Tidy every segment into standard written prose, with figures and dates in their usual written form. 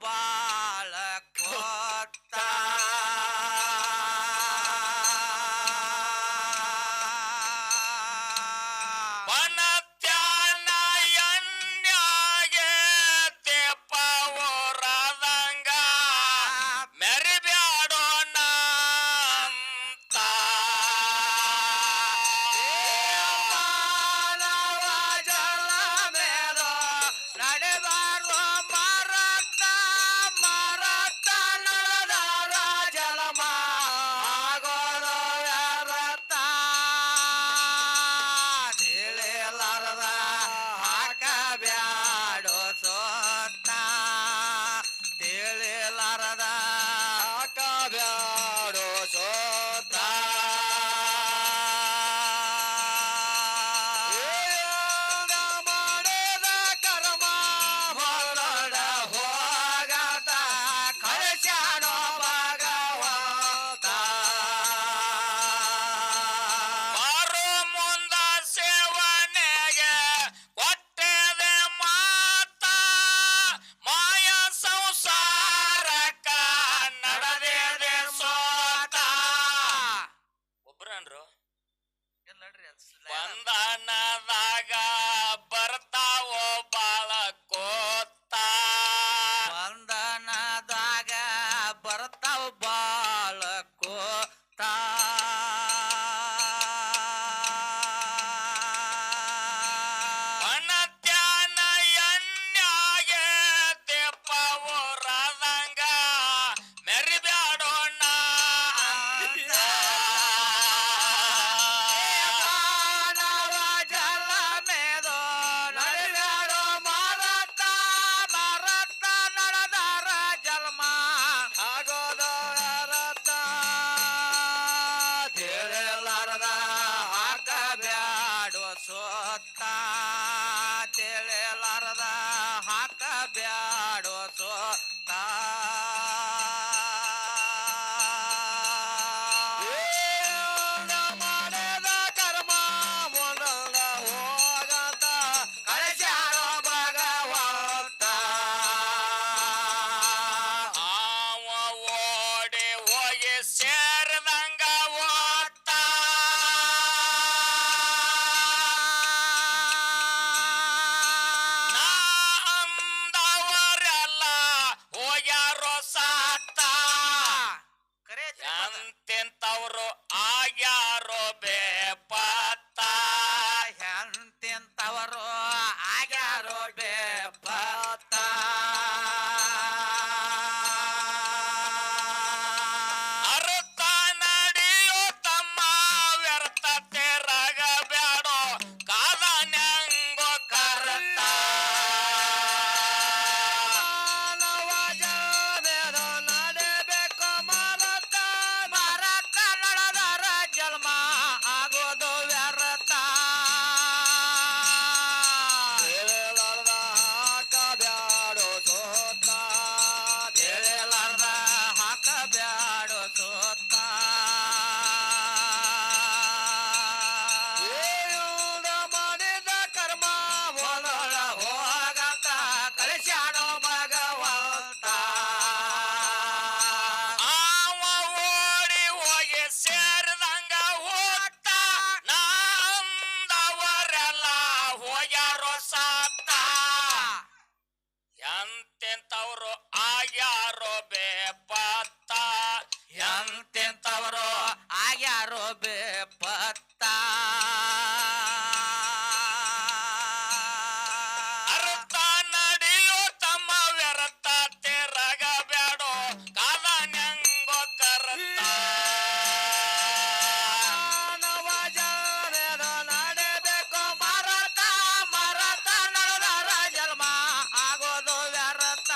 ಬಾಳ ಕೊತ್ತ ಬನತ್ಯಾನ ಎಣ್ಯಾಗೆ ತೆಪ್ಪ ಓರದಂಗ ಮೆರಿಬ್ಯಾಡೋಣ ಅಂತ ಮಾನವ ಜಲ ಮೇಲ ನಡೆಬಾರ್ದು ಮರತ ಮರತ ನಡೆದಾರ ಜಲಮ ಆಗೋದು ವ್ಯರ್ಥ ತಿಳಿಲಾರದ ಹಾಕಬ್ಯಾಡೋ ಸೋತ ತಿಳಿಲಾರದ ಹಾಕಬ್ಯಾಡೋ ಸೋತ ಮಾಡಿದ ಕರ್ಮ ಹೊರಡ ಹೋಗತ ಕಳಿಸ್ಯಾನೋ ಭಗವಂತ ಬಾರು ಮುಂದ ಸೇವನೆಗೆ ಕೊಟ್ಟೆದೆ ಮಾತ ಮಾಯ ಸಂಸಾರಕ್ಕ ನಡೆದಿದೆ ಸೋತ ಒಬ್ರನ್ರು ಬಂಧನದಾಗ ಬರ್ತಾವೋ ಬಾಳ ಕೋತ ಬಂಧನದಾಗ ಬರ್ತಾವ ಬಾಳ ಕೋತ ಬನತ್ಯಾನ ಎಣ್ಯಾಗೆ ತೆಪ್ಪ ಓರದಂಗ ಮೆರಿಬ್ಯಾಡೋಣ ಅಂತ ಮಾನವ ಜಲ ಮೇದು ನಡೆದಾಡೋ ಮರತ ಮರತ ನಡೆದಾರ ಜನ್ಮ ಆಗೋದು ವ್ಯರ್ಥ ತಿಳಿಲಾರದ ಹಾಕಬ್ಯಾಡೋ ಸೋತ ತಿಳಿಲಾರದ ಹಾಕಬ್ಯಾಡೋ ಸೋತ ಮಾಡಿದ ಕರ್ಮ ಮುಂದ ಹೋಗತ ಕಳಿಸ್ಯಾನೋ ಭಗವಂತ ಆವ ಓಡಿ ಹೋಗಿ ಸೇರಿದಂಗ ಓದ್ತ ನಾ ಅಂದವರೆಲ್ಲ ಹೋಗ್ಯಾರೋ ಸಾತ ಕರೆ ಎಂತೆಂತವ್ರು ಆಗ್ಯಾರೋ ಬೇಪತ್ತ ಎಂತೆಂತವರು ಆಗ್ಯಾರೋ ಬೇಪತ್ತ ಅರ್ಥ ನಡೆಯೋ ತಮ್ಮ ವ್ಯರ್ಥತೆ ರಗಬ್ಯಾಡೋ ಕಾಲ ನೆಂಗೋ ಕರ್ತ ಮಾನವ ಜಲಮೇದು ನಡೆಬೇಕು ಮರತ ಮರತ ನಡೆದಾರ ಜನ್ಮ ಆಗೋದು ವ್ಯರ್ಥ ತಿಳಿಲಾರದ ಹಾಕಬ್ಯಾಡೋ ಸೋತ ತಿಳಿಲಾರದ ಹಾಕಬ್ಯಾಡೋ ಸೋತ ಮಾಡಿದ ಕರ್ಮ ಹೊರಡ ಹೋಗತ ಕಳಿಸ್ಯಾನೋ ಭಗವಂತ ಆವ ಓಡಿ ಹೋಗಿ ಸೇರಿದಂಗ ಓದ್ತ ನಾ ಅಂದವರೆಲ್ಲ ಹೋಗ್ಯಾರೋ ಸಾತ ಎಂತೆಂತವ್ರು ಆಗ್ಯಾರೋ ಬೇಪತ್ತ ಎಂತೆಂತವರು ಆಗ್ಯಾರೋ ಬೇಪತ್ತ ಅರ್ಥ ನಡೆಯೋ ತಮ್ಮ ವ್ಯರ್ಥತೆ ರಗಬ್ಯಾಡೋ ಕಾಲ ನೆಂಗೋ ಕರ್ತ ಮಾನವ ಜಲಮೇದು ನಡೆಬೇಕು ಮರತ ಮರತ ನಡೆದಾರ ಜನ್ಮ ಆಗೋದು ವ್ಯರ್ಥ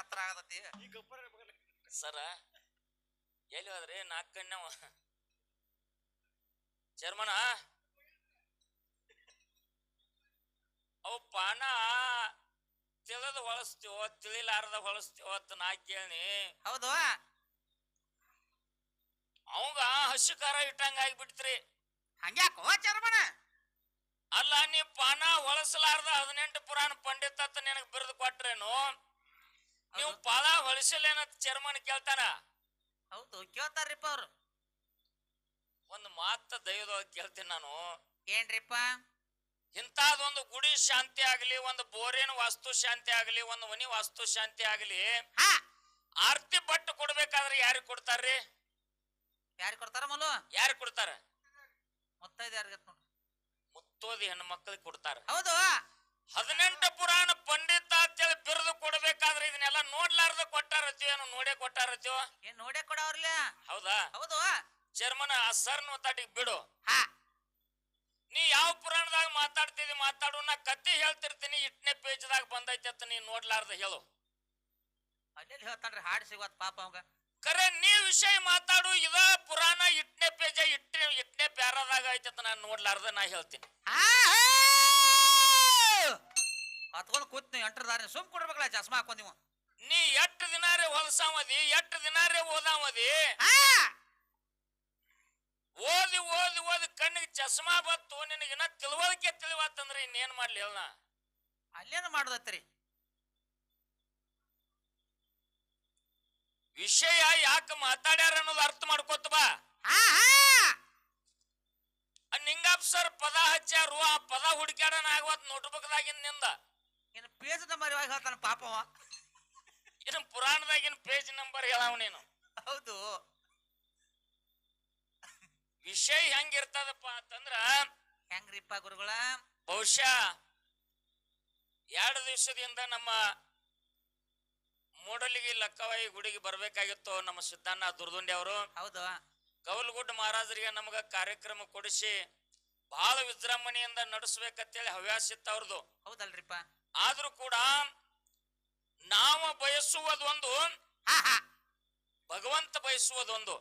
ಎತ್ತರ ಆಗತೈತಿ. ಸರ ಎಲ್ಲಿ ಹೋದ್ರಿ? 4 ಕಣ್ಣವ ಚರ್ಮನ ಅವು ಪಾನ ತಿಳಿದ ಹೊಳಸ್ತೀವೋ ತಿಳಿಲಾರದ ಹೊಳಸ್ತೀವೋ ಅಂತ ನಾ ಕೇಳಿ. ಹೌದು, ಅವಂಗ ಹಸಿ ಖಾರ ಇಟ್ಟಂಗ ಆಗಿಬಿಡ್ತ್ರಿ. ಹಂಗ್ಯಾಕೋ ಚರ್ಮನ? ಅಲ್ಲ, ನೀ ಪಾನ ಹೊಳಸಲಾರ್ದ 18 ಪುರಾಣ ಪಂಡಿತ ಅಂತ ನಿನಗ್ ಬಿರುದು ಕೊಟ್ರೇನು? ನೀವು ಪಾಲ ಹೊಳಸಿಲ್ಲೇನಂತ ಚರ್ಮನ್ ಕೇಳ್ತಾರ. ಹೌದು, ಕೇಳ್ತಾರ್ರಿಪ್ಪ ಅವ್ರು. ಒಂದು ಮಾತ ದೈವದೊಳಗೆ ಕೇಳ್ತೀನಿ ನಾನು. ಏನ್ರಿಪ್ಪ? ಇಂತಹದೊಂದು ಗುಡಿ ಶಾಂತಿ ಆಗ್ಲಿ, ಒಂದು ಬೋರಿನ ವಾಸ್ತು ಶಾಂತಿ ಆಗ್ಲಿ, ಒಂದು ಮನಿ ವಾಸ್ತು ಶಾಂತಿ ಆಗ್ಲಿ, ಆರ್ತಿ ಬಟ್ಟು ಕೊಡ್ಬೇಕಾದ್ರೆ ಯಾರಿಗೆ ಕೊಡ್ತಾರ್ರಿ? ಯಾರಿಗೆ ಕೊಡ್ತಾರ ಮಲ್ಲು? ಯಾರಿಗೆ ಕೊಡ್ತಾರ? ಮುತ್ತೈದು ಯಾರಿಗೆ ನೋಡ್ರಿ, ಮುತ್ತೋದಿ ಹೆಣ್ಣು ಮಕ್ಕಳಿಗೆ ಕೊಡ್ತಾರ. ಹೌದು, 18 ಪುರಾಣ ಪಂಡಿತ ಅಂತೇಳಿ ಬಿರುದು ಕೊಡ್ಬೇಕಾದ್ರೆ ಇದನ್ನೆಲ್ಲ ನೋಡ್ಲಾರ್ದ ಕೊಟ್ಟಾರತ್ತೀವ ಏನು ನೋಡೇ ಕೊಟ್ಟಾರತ್ತೀವ? ಏನ್ ನೋಡೇ ಕೊಡವ್ರಲ್ಲ. ಹೌದಾ? ಹೌದು. ಚರ್ಮನ ಆ ಸರ್ನ ಒತ್ತಾಟಿಗೆ ಬಿಡು. ಹಾ, ನೀ ಯಾವ ಪುರಾಣದಾಗ ಮಾತಾಡ್ತಿದಿ ಮಾತಾಡು, ನಾ ಕತ್ತಿ ಹೇಳ್ತಿರ್ತೀನಿ, 8ನೇ ಪೇಜ್ದಾಗ ಬಂದೈತಿ ಅಂತ ನೀ ನೋಡ್ಲಾರ್ದ ಹೇಳು. ಅಲ್ಲೆಲ್ಲಿ ಹೇಳ್ತಾನ್ರಿ, ಹಾಡು ಸಿಗೋತ್ ಪಾಪ ಅವಂಗ. ಕರೆ ನೀ ವಿಷಯ ಮಾತಾಡು, ಇದ ಪುರಾಣ 8ನೇ ಪೇಜ 8ನೇ ಪ್ಯಾರದಾಗ ಐತಿ ಅಂತ ನಾನು ನೋಡ್ಲಾರ್ದ ನಾ ಹೇಳ್ತೀನಿ. ಹತ್ಕೊಂಡ್ ಕೂತ್ ನೀವು ಎಂಟ್ರದಾರ ಸುಮ್ ಕೊಡ್ಬೇಕಲ್ಲ ಚಸ್ಮಾ ಹಾಕೊಂಡ್ ನೀವು. ನೀ 8 ದಿನಾರೇ ಹೊಲಸಾಮದಿ, 8 ದಿನಾರೇ ಓದಾಮದಿ. ಓದಿ ಓದಿ ಓದಿ ಕಣ್ಣಿಗೆ ಚಸ್ಮಾ ಬತ್ತು, ನಿನಗಿನ ತಿಳುವಳಿಕೆ ತಿಳಿವಾತಂದ್ರೆ ಇನ್ನೇನ್ ಮಾಡ್ಲಿ ಹೇಳ? ಅಲ್ಲೇನು ಮಾಡುದತ್ರಿ? ವಿಷಯ ಯಾಕೆ ಮಾತಾಡ್ಯಾರ ಅನ್ನೋದು ಅರ್ಥ ಮಾಡ್ಕೋತ ಬಾ. ನಿಂಗಪ್ಪ ಸರ್ ಪದ ಹಚ್ಚಾರು, ಆ ಪದ ಹುಡುಕ್ಯಾಡನ ಆಗವತ್ ನೋಟ್ಬುಕ್ದಾಗಿನ ನಿಂದ. ಇನ್ನು ಪೇಜ್ ನಂಬರ್ ಯಾವಾಗ ಹೇಳ್ತಾನ ಪಾಪವ? ಇನ್ನು ಪುರಾಣದಾಗಿನ ಪೇಜ್ ನಂಬರ್ ಹೇಳವ ನೀನು. ಹೌದು. ವಿಷಯ ಹೆಂಗಿರ್ತದಪ್ಪ ಅಂತಂದ್ರ, ಹೆಂಗ್ರಿಪ್ಪ ಗುರುಗಳ? ಬಹುಶಃ 2 ದಿವಸದಿಂದ ನಮ್ಮ ಮೂಡಲಿಗಿ ಲಕ್ಕವಾಯಿ ಗುಡಿಗೆ ಬರ್ಬೇಕಾಗಿತ್ತು ನಮ್ಮ ಸಿದ್ದಣ್ಣ ದುರ್ದುಂಡಿ ಅವರು. ಹೌದು. ಕೌಲ್ಗುಡ್ ಮಹಾರಾಜರಿಗೆ ನಮಗ ಕಾರ್ಯಕ್ರಮ ಕೊಡಿಸಿ ಬಹಳ ವಿಜೃಂಭಣೆಯಿಂದ ನಡೆಸಬೇಕಂತೇಳಿ ಹವ್ಯಾಸ ಇತ್ತು ಅವ್ರದ್ದು. ಹೌದಲ್ರಿಪ್ಪ. ಆದ್ರೂ ಕೂಡ ನಾವು ಬಯಸುವುದೊಂದು, ಭಗವಂತ ಬಯಸುವುದೊಂದು.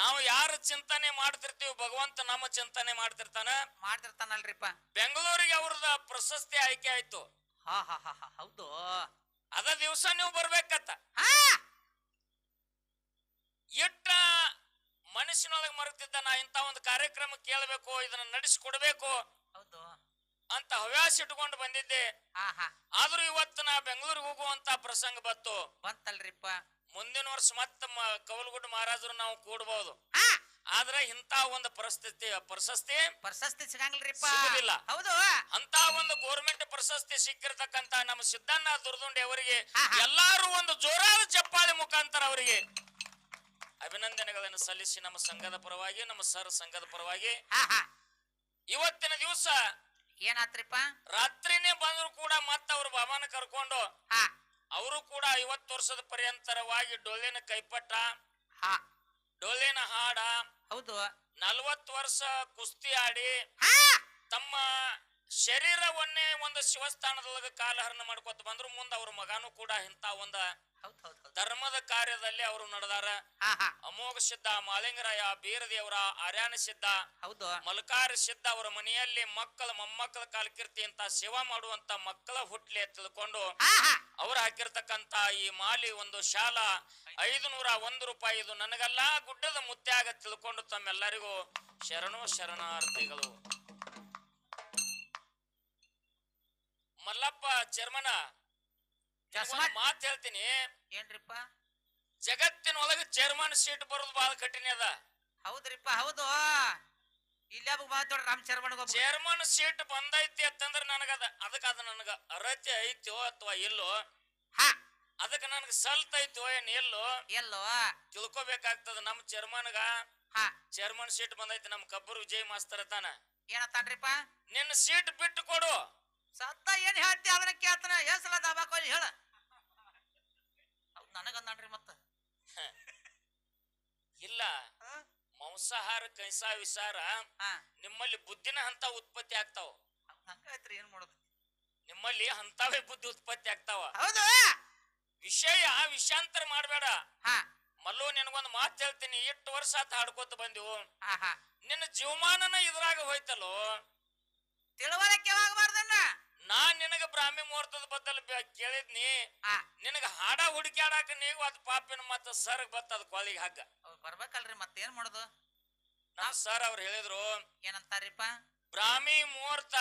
ನಾವು ಯಾರ ಚಿಂತನೆ ಮಾಡ್ತಿರ್ತೀವಿ, ಭಗವಂತ ನಮ್ಮ ಚಿಂತನೆ ಮಾಡ್ತಿರ್ತಾನಲ್ರಿಪ್ಪ. ಬೆಂಗಳೂರಿಗೆ ಅವ್ರದ ಪ್ರಶಸ್ತಿ ಆಯ್ಕೆ ಆಯ್ತು. ಹೌದು. ಅದ ದಿವಸ ನೀವು ಬರ್ಬೇಕತ್ತ. ಎಟ್ಟ ಮನಸ್ಸಿನೊಳಗೆ ಮರೆತಿದ್ದ, ನಾ ಇಂತ ಒಂದು ಕಾರ್ಯಕ್ರಮ ಕೇಳಬೇಕು, ಇದನ್ನ ನಡೆಸಿಕೊಡ್ಬೇಕು ಅಂತ ಹವ್ಯಾಸ ಇಟ್ಕೊಂಡು ಬಂದಿದ್ದೆ. ಆದ್ರೂ ಇವತ್ತು ನಾ ಬೆಂಗಳೂರಿಗೆ ಹೋಗುವಂತ ಪ್ರಸಂಗ ಬಂತಲ್ರಿಪ್ಪ. ಮುಂದಿನ ವರ್ಷ ಮತ್ತ ಕವಲ್ಗುಡ್ಡ ಮಹಾರಾಜರು ನಾವು ಕೂಡಬಹುದು. ಆದ್ರೆ ಇಂತ ಒಂದು ಪ್ರಶಸ್ತಿ ಸಿಗಂಗಿಲ್ಲ. ಹೌದು. ಅಂತ ಒಂದು ಗೌರ್ಮೆಂಟ್ ಪ್ರಶಸ್ತಿ ಸಿಕ್ಕಿರ್ತಕ್ಕಂತ ನಮ್ಮ ಸಿದ್ದಣ್ಣ ದುರ್ದುಂಡಿ ಅವರಿಗೆ ಎಲ್ಲಾರು ಒಂದು ಜೋರಾದ ಚಪ್ಪಾಳೆ ಮುಖಾಂತರ ಅವರಿಗೆ ಅಭಿನಂದನೆಗಳನ್ನು ಸಲ್ಲಿಸಿ, ನಮ್ಮ ಸಂಘದ ಪರವಾಗಿ, ನಮ್ಮ ಸರ್ ಸಂಘದ ಪರವಾಗಿ ಇವತ್ತಿನ ದಿವಸ ಏನಾತ್ರಿಪ್ಪ? ರಾತ್ರಿನೇ ಬಂದ್ರು ಕೂಡ ಮತ್ತ ಅವ್ರ ಬಾಬಾನ ಕರ್ಕೊಂಡು ಅವರು ಕೂಡ 50 ವರ್ಷದ ಪರ್ಯಂತರವಾಗಿ ಡೊಳ್ಳಿನ ಕೈಪಟ್ಟ, ಡೊಳ್ಳಿನ ಹಾಡ, ಹೌದು, 40 ವರ್ಷ ಕುಸ್ತಿ ಆಡಿ ತಮ್ಮ ಶರೀರವನ್ನೇ ಒಂದು ಶಿವಸ್ಥಾನದೊಳಗೆ ಕಾಲಹರಣ ಮಾಡ್ಕೊತ ಬಂದ್ರು. ಮುಂದ ಅವ್ರ ಮಗನೂ ಕೂಡ ಇಂತ ಒಂದ ಧರ್ಮದ ಕಾರ್ಯದಲ್ಲಿ ಅವರು ನಡೆದಾರ. ಅಮೋಘ ಸಿದ್ಧ, ಮಾಲಿಂಗರಾಯ, ಬೀರದೇವರ, ಆರ್ಯಾನ ಸಿದ್ಧ, ಮಲ್ಕಾರಿ ಸಿದ್ಧ ಅವರ ಮನೆಯಲ್ಲಿ ಮಕ್ಕಳ ಮೊಮ್ಮಕ್ಕಳ ಕಾಲಕೀರ್ತಿ ಅಂತ ಸೇವಾ ಮಾಡುವಂತ ಮಕ್ಕಳ ಹುಟ್ಲಿ ತಿಳ್ಕೊಂಡು ಅವ್ರು ಹಾಕಿರ್ತಕ್ಕಂತ ಈ ಮಾಲಿ ಒಂದು ಶಾಲ 501 ರೂಪಾಯಿ. ಇದು ನನಗಲ್ಲ, ಗುಡ್ಡದ ಮುತ್ಯಾಗ ತಿಳ್ಕೊಂಡು ತಮ್ಮೆಲ್ಲರಿಗೂ ಶರಣಾರ್ಥಿಗಳು. ಮಲ್ಲಪ್ಪ ಚರ್ಮನ ಮಾತ್ ಹೇಳ್ತೀನಿ. ಏನ್ರಿಪ್ಪ? ಜಗತ್ತಿನೊಳಗೆ ಚೇರ್ಮನ್ ಸೀಟ್ ಬರೋದು ಬಹಳ ಕಠಿಣ ಅದ. ಹೌದ್ರಿಪ್ಪ, ಹೌದು. ಇಲ್ಲ ರಾಮ್ ಚೇರ್ಮನ್ ಸೀಟ್ ಬಂದೈತಿ ಅಂತಂದ್ರ ಅದಕ್ಕ ನನಗ ಅರ್ಹತೆ ಐತೋ ಅಥವಾ ಇಲ್ಲೋ, ಅದಕ್ಕೆ ನನಗ ಸಲ್ತೈತೋ ಏನ್ ಎಲ್ಲೋ ತಿಳ್ಕೊಬೇಕಾಗ್ತದ. ನಮ್ ಚೇರ್ಮನ್ ಸೀಟ್ ಬಂದೈತಿ. ನಮ್ ಕಬ್ಬರು ವಿಜಯ್ ಮಾಸ್ತರ್ ತಾನ ಏನತ್ತಾನ್ರಿಪ್ಪ? ನಿನ್ನ ಸೀಟ್ ಬಿಟ್ಟು ಕೊಡು. ಸತ್ತ ಏನ್ ಹೇಳ್ತಿ ಅದನ್ನ ಕೇಳ್ತಾನ. ಏಸಲ ದಾಬಾಕೋ ಹೇಳ. ನನಗಂದ್ರಿ ಮತ್ತ ಇಲ್ಲ, ಮಾಂಸಾಹಾರ ಕೈಸಾ ವಿಸಾರ ನಿಮ್ಮಲ್ಲಿ ಬುದ್ಧಿನ ಹಂತ ಉತ್ಪತ್ತಿ ಆಗ್ತಾವ. ಹಂಗಾಯ್ತ್ರಿ, ಏನ್ ಮಾಡೋದು? ನಿಮ್ಮಲ್ಲಿ ಹಂತಾವೇ ಬುದ್ಧಿ ಉತ್ಪತ್ತಿ ಆಗ್ತಾವ. ಹೌದು. ಮಾಡಬೇಡ. ಹಾ ಮಲ್ಲು ನಿನಗೊಂದು ಮಾತು ಹೇಳ್ತೀನಿ, ಇಷ್ಟು ವರ್ಷ ಆತ ಹಾಡ್ಕೋತ ಬಂದಿವು, ಹಾ ಹಾ ನಿನ್ನ ಜೀವಮಾನನ ಇದ್ರಾಗ ಹೋಯ್ತಲ್ಲೋ. ತಿಳುವಳಿಕೆ ಆಗಬಾರ್ದನ್ನ. ನಾನ್ ನಿನಗ ಬ್ರಾಹ್ಮಿ ಮುಹೂರ್ತದ ಬದಲು ಕೇಳಿದ್ನಿ, ನಿನಗ ಹಾಡ ಹುಡುಕ್ಯಾಡಾಕ ನೀವು ಅದ್ ಪಾಪಿನ ಮತ್ತ ಸರ್ಗ್ ಬತ್ತದ ಕೊಳಿಗೆ ಹಗ್ಗ ಬರ್ಬೇಕಲ್ರಿ ಮತ್ತೇನ್ ಮಾಡುದು. ನಮ್ ಸರ್ ಅವ್ರು ಹೇಳಿದ್ರು ಏನಂತಾರಿಪ್ಪ, ಬ್ರಾಹ್ಮಿ ಮುಹೂರ್ತ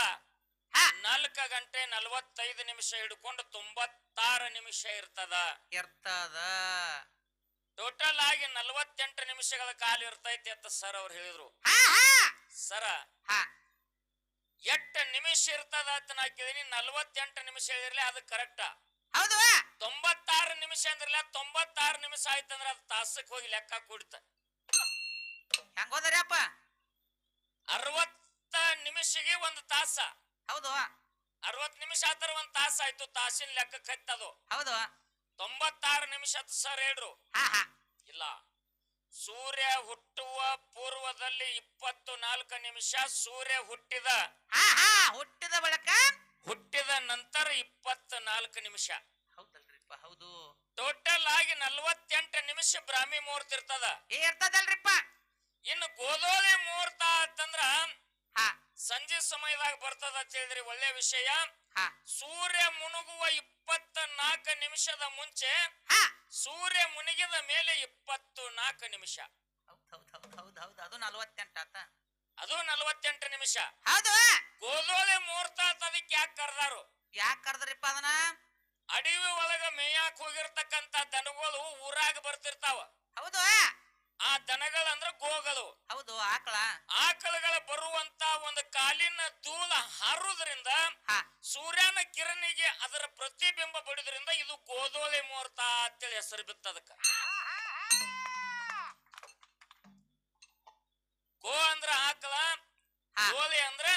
4 ಗಂಟೆ 45 ನಿಮಿಷ ಹಿಡ್ಕೊಂಡು 96 ನಿಮಿಷ ಇರ್ತದ. ಟೋಟಲ್ ಆಗಿ 48 ನಿಮಿಷಗಳ ಕಾಲ ಇರ್ತೈತಿ ಅಂತ ಸರ್ ಅವ್ರು ಹೇಳಿದ್ರು. ಸರ ಎಷ್ಟು ನಿಮಿಷ ಇರ್ತದ ಅಂತ ನಾ ಕೇಳಿನಿ. 48 ನಿಮಿಷ ಹೇಳಿರ್ಲಿ ಅದು ಕರೆಕ್ಟ್. ಹೌದು. 96 ನಿಮಿಷ ಅಂದ್ರಲ್ಲ, 96 ನಿಮಿಷ ಆಯ್ತಂದ್ರ ಅದು ತಾಸಕ್ ಹೋಗಿ ಲೆಕ್ಕ ಕೂಡಿತ. ಹೆಂಗೋದ್ರಿ ಅಪ್ಪ? 60 ನಿಮಿಷಗೆ 1 ತಾಸ. ಹೌದು. 60 ನಿಮಿಷ ಆತರ 1 ತಾಸ ಆಯ್ತು, ತಾಸಿನ ಲೆಕ್ಕ ಕತ್ತದು. ಹೌದು. 96 ನಿಮಿಷ ಸರ್ ಹೇಳ್ರು. ಇಲ್ಲ, ಸೂರ್ಯ ಹುಟ್ಟುವ ಪೂರ್ವದಲ್ಲಿ 24 ನಿಮಿಷ, ಸೂರ್ಯ ಹುಟ್ಟಿದ ಬಳಿಕ ಹುಟ್ಟಿದ ನಂತರ 24 ನಿಮಿಷ. ಹೌದಲ್ರಿಪ್ಪ? ಹೌದು. ಟೋಟಲ್ ಆಗಿ 48 ನಿಮಿಷ ಬ್ರಾಹ್ಮಿ ಮುಹೂರ್ತ ಇರ್ತದ. ಇರ್ತದಲ್ರಿಪ್ಪ. ಇನ್ನು ಗೋಧೋಳಿ ಮುಹೂರ್ತ ಅಂತಂದ್ರ ಸಂಜೆ ಸಮಯದಾಗ ಬರ್ತದ ಅಂತ ಹೇಳಿದ್ರಿ, ಒಳ್ಳೆ ವಿಷಯ. ಸೂರ್ಯ ಮುಳುಗುವ 24 ನಿಮಿಷದ ಮುಂಚೆ, ಸೂರ್ಯ ಮುಳುಗಿದ ಮೇಲೆ 24 ನಿಮಿಷ. ಹೌದು. ಅದು 48 ಆತ. ಅದು 48 ನಿಮಿಷ. ಹೌದು. ಗೋಧೋಳಿ ಮುಹೂರ್ತ ಅದಕ್ಕೆ ಯಾಕೆ ಕರ್ದಾರು? ಯಾಕೆ ಕರ್ದ್ರಿಪ್ಪ ಅದನ್ನ? ಅಡವಿ ಒಳಗ ಮೇಯಾಕ್ ಹೋಗಿರ್ತಕ್ಕಂತ ದನಗಳು ಊರಾಗ ಬರ್ತಿರ್ತಾವ. ಹೌದು. ಆ ದನಗಳು ಅಂದ್ರ ಗೋಗಳು. ಹೌದು. ಆಕಳಗಳ ಬರುವಂತ ಒಂದು ಕಾಲಿನ ಧೂಳ ಹಾರುವುದರಿಂದ, ಸೂರ್ಯನ ಕಿರಣಿಗೆ ಅದರ ಪ್ರತಿಬಿಂಬ ಬಡಿದ್ರಿಂದ ಇದು ಗೋಧೋಳಿ ಮುಹೂರ್ತ ಅಂತೇಳಿ ಹೆಸರು ಬಿತ್ತದಕ್ಕ. ಗೋ ಅಂದ್ರ ಆಕಳ, ಗೋಲಿ ಅಂದ್ರ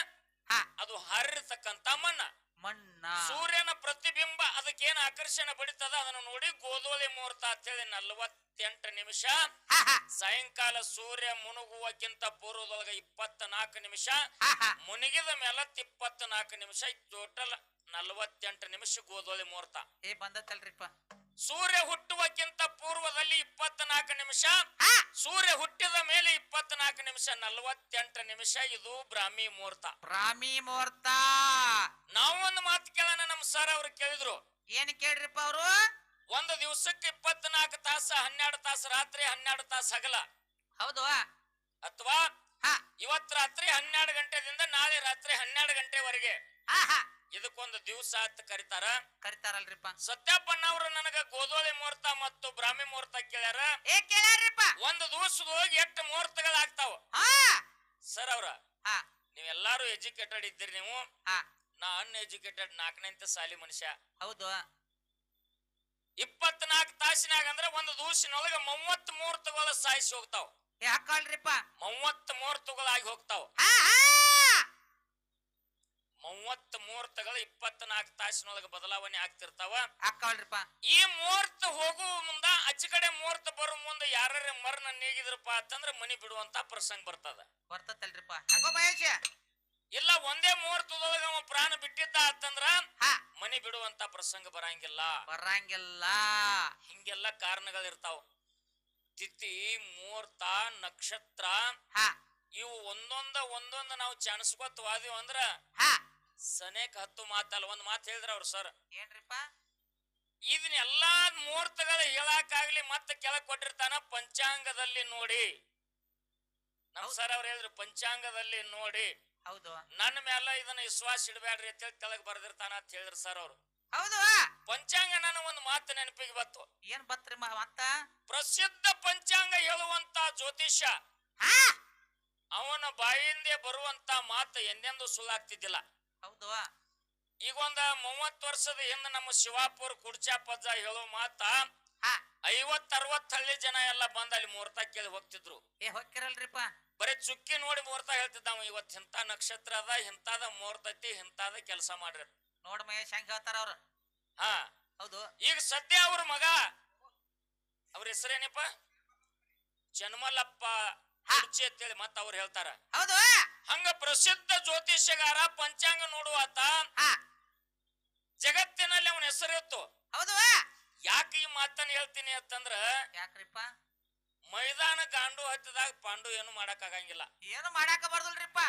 ಅದು ಹಾರಿರ್ತಕ್ಕಂತ ಮಣ್ಣ. ಸೂರ್ಯನ ಪ್ರತಿಬಿಂಬ ಅದಕ್ಕೇನು ಆಕರ್ಷಣೆ ಬಡಿತದ ಅದನ್ನು ನೋಡಿ ಗೋಧೋಳಿ ಮುಹೂರ್ತ ಅಂತೇಳಿ 48 ನಿಮಿಷ. ಸಾಯಂಕಾಲ ಸೂರ್ಯ ಮುಳುಗುವಕ್ಕಿಂತ ಪೂರ್ವದೊಳಗ 24 ನಿಮಿಷ, ಮುಳುಗಿದ ಮೇಲೆ 24 ನಿಮಿಷ. ಟೋಟಲ್ 48 ನಿಮಿಷ ಗೋಧೋಳಿ ಮುಹೂರ್ತ. ಬಂದತ್ತಲ್ರಿಪ್ಪ. ಸೂರ್ಯ ಹುಟ್ಟುವಕ್ಕಿಂತ ಪೂರ್ವದಲ್ಲಿ 24 ನಿಮಿಷ, ಸೂರ್ಯ ಹುಟ್ಟಿದ ಮೇಲೆ 24 ನಿಮಿಷ, 48 ನಿಮಿಷ. ಇದು ಬ್ರಾಹ್ಮಿ ಮುಹೂರ್ತ. ನಾವು ಒಂದು ಮಾತು ಕೇಳೋಣ. ನಮ್ ಸರ್ ಅವ್ರು ಕೇಳಿದ್ರು. ಏನ್ ಕೇಳ್ರಿಪ್ಪ ಅವರು? ಒಂದು ದಿವಸಕ್ಕೆ 24 ತಾಸ, 12 ತಾಸ ರಾತ್ರಿ, 12 ತಾಸ ಹಗಲ. ಹೌದು. ಅಥವಾ ಇವತ್ ರಾತ್ರಿ 12 ಗಂಟೆದಿಂದ ನಾಳೆ ರಾತ್ರಿ 12 ಗಂಟೆವರೆಗೆ ಇದಕ್ಕೊಂದು ದಿವಸ ಅಂತ ಕರಿತಾರಲ್ರಿಪ್ಪ. ಸತ್ಯಪ್ಪನವರು ನನಗ ಗೋಧೋಳಿ ಮುಹೂರ್ತ ಮತ್ತು ಬ್ರಾಹ್ಮಿ ಮುಹೂರ್ತ ಕೇಳ್ಯಾರ. ಒಂದು ದಿವಸದೊಳಗೆ ಎಷ್ಟು ಮುಹೂರ್ತಗಳಾಗ್ತಾವ? ಸರ್ ಅವ್ರ, ನೀವೆಲ್ಲಾರು ಎಜುಕೇಟೆಡ್ ಇದ್ದೀರಿ. ನೀವು ನಾ ಅನ್ಎಜುಕೇಟೆಡ್ 4ನೇ ಸಾಲಿ ಮನುಷ್ಯ. ಹೌದು. 24 ತಾಸಿನಾಗ ಅಂದ್ರೆ ಒಂದು ದಿವಸಿನೊಳಗ 30 ಮುಹೂರ್ತಗಳು ಸಾಯಿಸಿ ಹೋಗ್ತಾವ. ಯಾಕಲ್ರಿಪ್ಪ? 30 ಮುಹೂರ್ತಗಳಾಗಿ ಹೋಗ್ತಾವ. 30 ಮುಹೂರ್ತಗಳು 24 ತಾಸಿನೊಳಗ ಬದಲಾವಣೆ ಆಗ್ತಿರ್ತಾವ. ಈ ಮುಹೂರ್ತ ಹೋಗುವ ಮುಂದ ಅಚ್ಚ ಕಡೆ ಮುಹೂರ್ತ ಬರೋ ಮುಂದ ಯಾರ್ಯಾರ ಮರಣ ನೇಗಿದ್ರಪ್ಪ ಅಂತಂದ್ರ ಮನಿ ಬಿಡುವಂತ ಪ್ರಸಂಗ ಬರ್ತದಲ್ರಿಪ್ಪ. ಇಲ್ಲ ಒಂದೇ ಮುಹೂರ್ತದೊಳಗ ಅವ ಪ್ರಾಣ ಬಿಟ್ಟಿದ್ದ ಅಂತಂದ್ರ ಮನಿ ಬಿಡುವಂತ ಪ್ರಸಂಗ ಬರಂಗಿಲ್ಲ. ಹಿಂಗೆಲ್ಲ ಕಾರಣಗಳಿರ್ತಾವ. ತಿಥಿ, ಮುಹೂರ್ತ, ನಕ್ಷತ್ರ ಇವು ಒಂದೊಂದ ನಾವು ಚಾಣಿಸ್ಕೊತ ವಾದಿವ್ ಅಂದ್ರ ಸನೇಕ 10 ಮಾತಲ್ಲ. ಒಂದ್ ಮಾತು ಹೇಳಿದ್ರ ಅವ್ರು ಸರ್. ಏನ್ರಿಪ್ಪ? ಇದನ್ನೆಲ್ಲಾ ಮುಹೂರ್ತಗಳು ಹೇಳಕ್ಕಾಗ್ಲಿ ಮತ್ತೆ ಕೆಳಗ್ ಕೊಟ್ಟಿರ್ತಾನ ಪಂಚಾಂಗದಲ್ಲಿ ನೋಡಿ. ನಮ್ ಸರ್ ಅವ್ರು ಹೇಳಿದ್ರು ಪಂಚಾಂಗದಲ್ಲಿ ನೋಡಿ. ಹೌದು. ನನ್ನ ಮೇಲೆ ಇದನ್ನ ವಿಶ್ವಾಸ ಇಡಬೇಡ್ರಿ ಅಂತ ಹೇಳಿ ಕೆಳಗ್ ಬರ್ದಿರ್ತಾನ ಅಂತ ಹೇಳಿದ್ರು ಸರ್ ಅವ್ರು. ಹೌದು. ಪಂಚಾಂಗ ನಾನು ಒಂದು ಮಾತು ನೆನಪಿಗೆ ಬತ್ತು. ಏನ್ ಬತ್ರಿ ಮತ್ತ? ಪ್ರಸಿದ್ಧ ಪಂಚಾಂಗ ಹೇಳುವಂತ ಜ್ಯೋತಿಷ್ಯ ಅವನ ಬಾಯಿಂದೇ ಬರುವಂತ ಮಾತು ಎಂದೆಂದು ಸುಳ್ಳಾಗ್ತಿದ್ದಿಲ್ಲ. ಹೌದು. ಈಗ ಒಂದ 30 ವರ್ಷದ ಹಿಂದ ನಮ್ಮ ಶಿವಾಪುರ ಕುಡ್ಚಾಪಜ್ಜ ಹೇಳೋ ಮಾತ 50-60 ಹಳ್ಳಿ ಜನ ಎಲ್ಲ ಬಂದ ಅಲ್ಲಿ ಮುಹೂರ್ತ ಕೇಳಿ ಹೋಗ್ತಿದ್ರು. ಹೋಗ್ತಿರಲ್ರಿಪ್ಪ. ಬರೀ ಚುಕ್ಕಿ ನೋಡಿ ಮುಹೂರ್ತ ಹೇಳ್ತಿದ್ದ. ಇವತ್ತು ಇಂಥ ನಕ್ಷತ್ರ ಅದ, ಇಂಥದ ಮುಹೂರ್ತ ಐತಿ, ಇಂಥದ ಕೆಲಸ ಮಾಡ್ರಿ ನೋಡ್ ಮಹೇಶ್ ಹೆಂಗ್ ಹೇಳ್ತಾರ ಅವ್ರ. ಹೌದು. ಈಗ ಸದ್ಯ ಅವ್ರ ಮಗ, ಅವ್ರ ಹೆಸರೇನಪ್ಪ? ಜನ್ಮಲಪ್ಪ ಕುರ್ಚಿ ಅಂತೇಳಿ ಮತ್ತ ಅವ್ರು ಹೇಳ್ತಾರ. ಹೌದು. ಹಂಗ ಪ್ರಸಿದ್ಧ ಜ್ಯೋತಿಷ್ಯಗಾರ ಪಂಚಾಂಗ ನೋಡುವಾತ ಜಗತ್ತಿನಲ್ಲಿ ಅವನ ಹೆಸರಿತ್ತು. ಹೌದು. ಯಾಕೆ ಈ ಮಾತನ್ನ ಹೇಳ್ತೀನಿ ಅಂತಂದ್ರ ಯಾಕ್ರಿಪ್ಪ ಮೈದಾನ ಗಾಂಡು ಹತ್ತಿದಾಗ ಪಾಂಡು ಏನು ಮಾಡಕ್ ಆಗಂಗಿಲ್ಲ. ಏನು ಮಾಡಾಕ ಬರ್ದಲ್ರಿಪ್ಪ.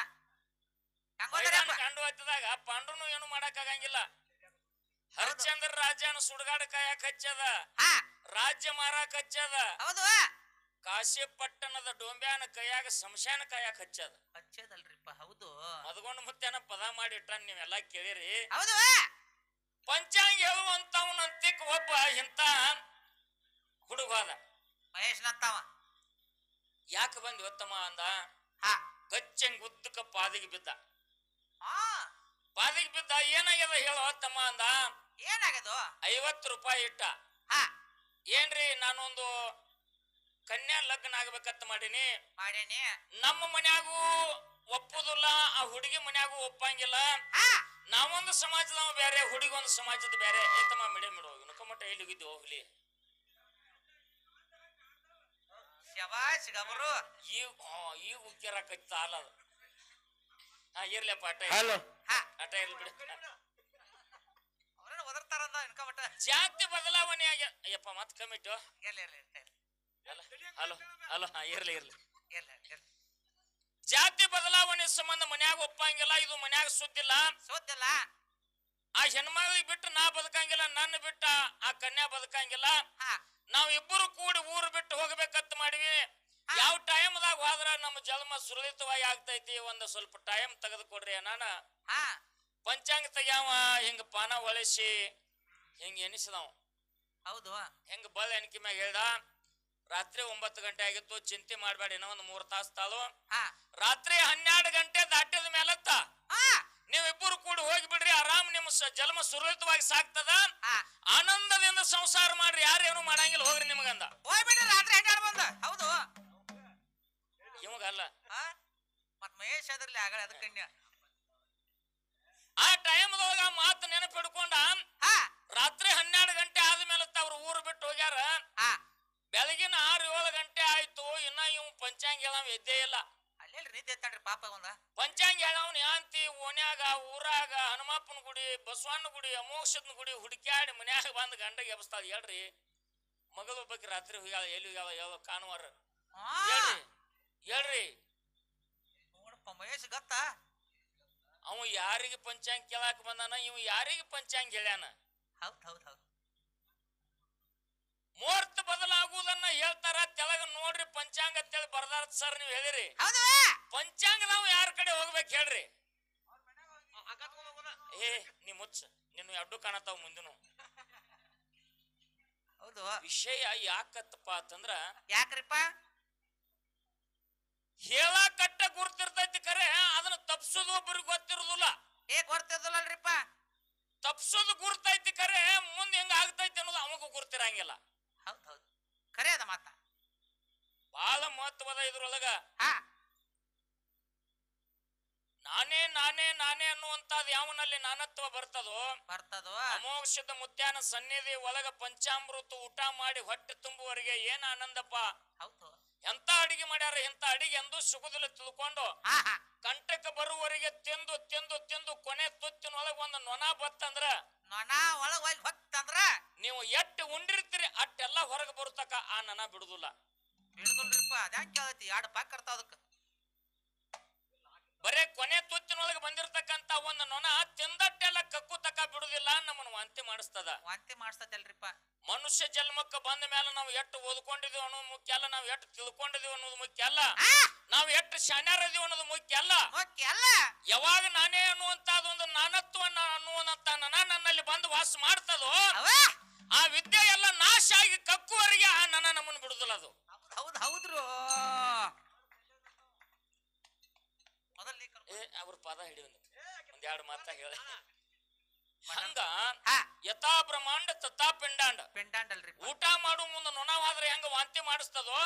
ಮೈದಾನ ಗಾಂಡು ಹತ್ತಿದಾಗ ಪಾಂಡುನು ಏನು ಮಾಡಕ್ ಆಗಂಗಿಲ್ಲ. ಹರಿಶ್ಚಂದ್ರ ರಾಜ್ಯನ ಸುಡ್ಗಾಡ ಕಾಯಕ್ ಹಚ್ಚದ, ರಾಜ್ಯ ಮಾರಾಕ್ ಹಚ್ಚದ. ಹೌದು. ಕಾಶಿ ಪಟ್ಟಣದ ಡೋಂಬ್ಯಾನ ಕೈಯಾಗ ಶಮಶಾನ ಕಾಯಕ್ ಹಚ್ಚದಲ್ರಿಪ್ಪ. ಹೌದು. ಮದಗೊಂಡು ಮುತ್ಯಾನ ಪದ ಮಾಡಿಟ್ಟ ನೀವೆಲ್ಲಾ ಕೇಳಿರಿ. ಹೌದು. ಪಂಚಾಂಗ ಹೇಳುವಂತವನಂತಿಕ್ ಒಬ್ಬ ಇಂತ ಹುಡುಗ ಅದ ಮಹೇಶ್ನಂತವ. ಯಾಕ ಬಂದ್ ಇವತ್ತಮ್ಮ ಅಂದ. ಗಚ್ಚಂಗ್ ಉದ್ದಕ್ಕ ಪಾದಿಗೆ ಬಿದ್ದ. ಪಾದಿಗೆ ಬಿದ್ದ. ಏನಾಗ್ಯದ ಹೇಳೋ ತಮ್ಮ ಅಂದ. ಏನಾಗ್ಯದು? 50 ರೂಪಾಯಿ ಇಟ್ಟ. ಏನ್ರಿ ನಾನೊಂದು ಕನ್ಯಾ ಲಗ್ನ ಆಗ್ಬೇಕಂತ ಮಾಡೀನಿ. ನಮ್ಮ ಮನ್ಯಾಗೂ ಒಪ್ಪುದಿಲ್ಲ, ಆ ಹುಡುಗಿ ಮನ್ಯಾಗೂ ಒಪ್ಪಂಗಿಲ್ಲ. ನಾವೊಂದು ಸಮಾಜದ ಬೇರೆ, ಹುಡುಗಿ ಒಂದು ಸಮಾಜದ ಬೇರೆ. ಏತಮ್ಮ ಮಿಡೆ ಮಿಡು ಇನ್ಕೊಮಟ್ಟ ಎಲ್ಲಿ ಹೋಗಿದ್ದೆ ಹೋಗ್ಲಿ. ಈಗ ಉಗ್ಗಿರಕೈತ ಅಲ್ಲ. ಇರ್ಲಪ್ಪ ಅಟ ಅಟ ಇರ್ಲಿ ಬಿಡ. ಜಾತಿ ಬದಲಾವಣೆ ಆಗ್ಯಪ್ಪ. ಮತ್ ಕಮಿಟು ಹಲೋ ಹಲೋ ಇರ್ಲಿ ಇರ್ಲಿ. ಜಾತಿ ಬದಲಾವಣೆ ಸಂಬಂಧ ಮನ್ಯಾಗ ಒಪ್ಪಂಗಿಲ್ಲ. ಇದು ಮನ್ಯಾಗ ಸುದ್ದಿಲ್ಲ. ಆ ಹೆಣ್ಮಗಳಿಗೆ ಬಿಟ್ಟು ನಾ ಬದುಕಂಗಿಲ್ಲ, ನನ್ನ ಬಿಟ್ಟ ಆ ಕನ್ಯಾ ಬದುಕಂಗಿಲ್ಲ. ನಾವ್ ಇಬ್ಬರು ಕೂಡಿ ಊರು ಬಿಟ್ಟು ಹೋಗ್ಬೇಕಂತ ಮಾಡಿವಿ. ಯಾವ ಟೈಮ್ದಾಗ ಹೋದ್ರ ನಮ್ಮ ಜನ್ಮ ಸುರಳಿತವಾಗಿ ಆಗ್ತೈತಿ, ಒಂದು ಸ್ವಲ್ಪ ಟೈಮ್ ತೆಗೆದುಕೊಡ್ರಿ. ನಾನ ಪಂಚಾಂಗ ತೆಗ್ಯಾವ ಹಿಂಗ ಪಾನ ಹೊಳಿಸಿ ಹಿಂಗ ಎನಿಸಿದವ. ಹೌದು. ಹಿಂಗ ಬಲ್ ಎಣಿಕೆ ಮ್ಯಾಗ ಹೇಳ್ದ. ರಾತ್ರಿ 9 ಗಂಟೆ ಆಗಿತ್ತು. ಚಿಂತೆ ಮಾಡ್ಬೇಡ, ಇನ್ನೂ ಒಂದು 3 ತಾಸು ತಾಳು. ರಾತ್ರಿ 12 ಗಂಟೆ ದಾಟಿದ ಮೇಲತ್ತ ನೀವಿಬ್ಬರು ಕೂಡಿ ಹೋಗಿಬಿಡ್ರಿ. ಆರಾಮ್ ನಿಮ್ಮ ಜನ್ಮ ಸುರಳಿತವಾಗಿ ಸಾಕ್ತದ. ಆನಂದದಿಂದ ಸಂಸಾರ ಮಾಡ್ರಿ, ಯಾರೇನು ಮಾಡಂಗಿಲ್ಲ, ಹೋಗ್ರಿ ನಿಮಗಂದ. ಹೋಗ್ಬಿಡ್ರಿ ರಾತ್ರಿ 12 ಬಂದ. ಹೌದು. ಇವಾಗಲ್ಲ ಮತ್ ಮಹೇಶ್ ಅದ್ರಲ್ಲಿ ಆಗಲ್ಲ ಅದಕ್ಕನ್ಯ. ಆ ಟೈಮ್ದೊಳಗ ಆ ಮಾತು ನೆನಪಿಡ್ಕೊಂಡ ರಾತ್ರಿ 12 ಗಂಟೆ ಆದ್ಮೇಲೆ ಅವ್ರು ಊರು ಬಿಟ್ಟು ಹೋಗ್ಯಾರ. ಬೆಳಗಿನ 6-7 ಗಂಟೆ ಆಯ್ತು. ಇನ್ನ ಇವ್ ಪಂಚಾಂಗ ಹೇಳವ್ ಎದ್ದೇ ಇಲ್ಲ. ಅಲ್ಲೆಲ್ರಿ ನಿದ್ದೆ ಎತ್ತಾಡ್ರಿ ಪಾಪ ಒಂದ. ಪಂಚಾಂಗ ಹೇಳವ್ನ ಯಾಂತಿ ಓನ್ಯಾಗ ಊರಾಗ ಹನುಮಪ್ಪನ ಗುಡಿ, ಬಸವಣ್ಣ ಗುಡಿ, ಅಮೋಕ್ಷದ ಗುಡಿ ಹುಡುಕ್ಯಾಡಿ ಮನ್ಯಾಗ ಬಂದ್ ಗಂಡಗೆ ಎಬ್ಸ್ತಾಳ. ಹೇಳ್ರಿ ಮಗಳು ಬಗ್ಗೆ ರಾತ್ರಿ ಹೋಗ್ಯಾಳ, ಎಲ್ಲಿ ಹೋಗ್ಯಾಳ ಯಾವ ಕಾಣುವಾರ. ಹೇಳ್ರಿ ನೋಡಪ್ಪ ಮಹೇಶ್ ಗತ್ತ. ಅವ ಯಾರಿಗೆ ಪಂಚಾಂಗ ಕೇಳಾಕ ಬಂದಾನ, ಇವ್ ಯಾರಿಗೆ ಪಂಚಾಂಗ ಹೇಳ್ಯಾನ. ಹೌದ್ ಹೌದ್ ಹೌದ್. ಮುಹೂರ್ತ ಬದಲಾಗುವುದನ್ನ ಹೇಳ್ತಾರ. ತೆಳಗ ನೋಡ್ರಿ ಪಂಚಾಂಗ ಅಂತೇಳಿ ಬರ್ದಾರ ಸರ್. ನೀವ್ ಹೇಳಿರಿ ಪಂಚಾಂಗ ನಾವು ಯಾರ ಕಡೆ ಹೋಗ್ಬೇಕು ಹೇಳ್ರಿ. ಏ ನೀ ಮುಚ್ಚ, ನಿನ್ನ ಅಡ್ಡು ಕಾಣತಾವ ಮುಂದಿನ. ಹೌದು. ವಿಷಯ ಯಾಕತ್ತಪ್ಪ ಅಂತಂದ್ರ, ಯಾಕ್ರಿಪ್ಪ ಹೇಳಕಟ್ಟ ಗುರ್ತಿರ್ತೈತಿ ಖರೆ ಅದನ್ನ ತಪ್ಸೋದು ಒಬ್ಬರಿಗೆ ಗೊತ್ತಿರುದಿಲ್ಲ. ಗೊತ್ತಿರದಿಲ್ಲಲ್ರಿಪ್ಪ. ತಪ್ಸೋದು ಗುರ್ತೈತಿ ಖರೆ ಮುಂದೆ ಹೆಂಗ ಆಗ್ತೈತಿ ಅನ್ನೋದು ಅವಾಗ ಗುರ್ತಿರಂಗಿಲ್ಲ. ಹೌದ್ ಹೌದು, ಖರೆ ಅದ ಮಾತ. ಬಹಳ ಮಹತ್ವದ ಇದ್ರೊಳಗ. ನಾನೇ ನಾನೇ ನಾನೇ ಅನ್ನುವಂತದ್ ಯಾವನಲ್ಲಿ ನಾನತ್ವ ಬರ್ತದೋ ಅಮೋಕ್ಷದ ಮುತ್ಯಾನ ಸನ್ನಿಧಿ ಒಳಗ ಪಂಚಾಮೃತ ಊಟ ಮಾಡಿ ಹೊಟ್ಟೆ ತುಂಬುವರೆಗೆ ಏನ ಆನಂದಪ್ಪ. ಎಂತ ಅಡಿಗೆ ಮಾಡ್ಯಾರ, ಎಂತ ಅಡಿಗೆ ಎಂದು ಸುಖದಲ್ಲಿ ತಿಳ್ಕೊಂಡು ಕಂಟಕ್ಕೆ ಬರುವವರೆಗೆ ತಿಂದು ತಿಂದು ತಿಂದು ಕೊನೆ ತುತ್ತಿನೊಳಗ ಒಂದು ನೊಣ ಬತ್ತಂದ್ರ ನೀವು ಎಟ್ಟು ಉಂಡಿರ್ತೀರಿ ಅಟ್ಟೆಲ್ಲ ಹೊರಗೆ ಬರುತ್ತಕ ಆ ನೊಣ ಬಿಡುದಿಲ್ಲ. ಬರೇ ಕೊನೆ ತುತ್ತಿನೊಳಗೆ ಬಂದಿರತಕ್ಕಂತ ಒಂದು ನೊಣ ತಿಂದಟ್ಟೆಲ್ಲ ಕಕ್ಕು ತಕ ಬಿಡುದಿಲ್ಲ, ನಮ್ಮನ್ನು ವಾಂತಿ ಮಾಡಿಸ್ತದ. ವಾಂತಿ ಮಾಡಿಸ್ತದಲ್ರಿಪ್ಪ. ಮನುಷ್ಯ ಜನ್ಮಕ್ಕ ಬಂದ ಮೇಲೆ ನಾವು ಎಷ್ಟು ಓದ್ಕೊಂಡಿದೀವಿ ಅನ್ನೋದು ಮುಖ್ಯ ಅಲ್ಲ, ನಾವು ಎಷ್ಟು ತಿಳ್ಕೊಂಡಿದೀವಿ ಅನ್ನೋದು ಮುಖ್ಯ ಅಲ್ಲ, ನಾವು ಎಷ್ಟು ಶಾಣ್ಯರದೀವಿ ಅನ್ನೋದು ಮುಖ್ಯ ಅಲ್ಲ. ಯಾವಾಗ ನಾನೇ ಅನ್ನುವಂತದೊಂದು ನಾನತ್ವ ಅನ್ನುವಂತ ನನ್ನಲ್ಲಿ ಬಂದು ವಾಸ ಮಾಡ್ತದೋ ಆ ವಿದ್ಯೆ ಎಲ್ಲ ನಾಶ ಆಗಿ ಕಕ್ಕುವರೆಗೆ ಆ ನಮ್ಮನ್ನು ಬಿಡುದಿಲ್ಲ. ಅದು ಹೌದ್ ಹೌದ್ರು. ಅವ್ರ ಪದ ಹಿಡಿ ಒಂದೆರಡು ಮಾತಾ ಹೇಳ. ಹಂಗ ಯಥಾ ಬ್ರಹ್ಮಾಂಡ ತಥಾ ಪಿಂಡಾಂಡ. ಪಿಂಡಾಂಡಲ್ರಿ. ಊಟ ಮಾಡುವ ಮುಂದೆ ನೊಣವಾದ್ರೆ ಹೆಂಗ ವಾಂತಿ ಮಾಡಿಸ್ತದೋ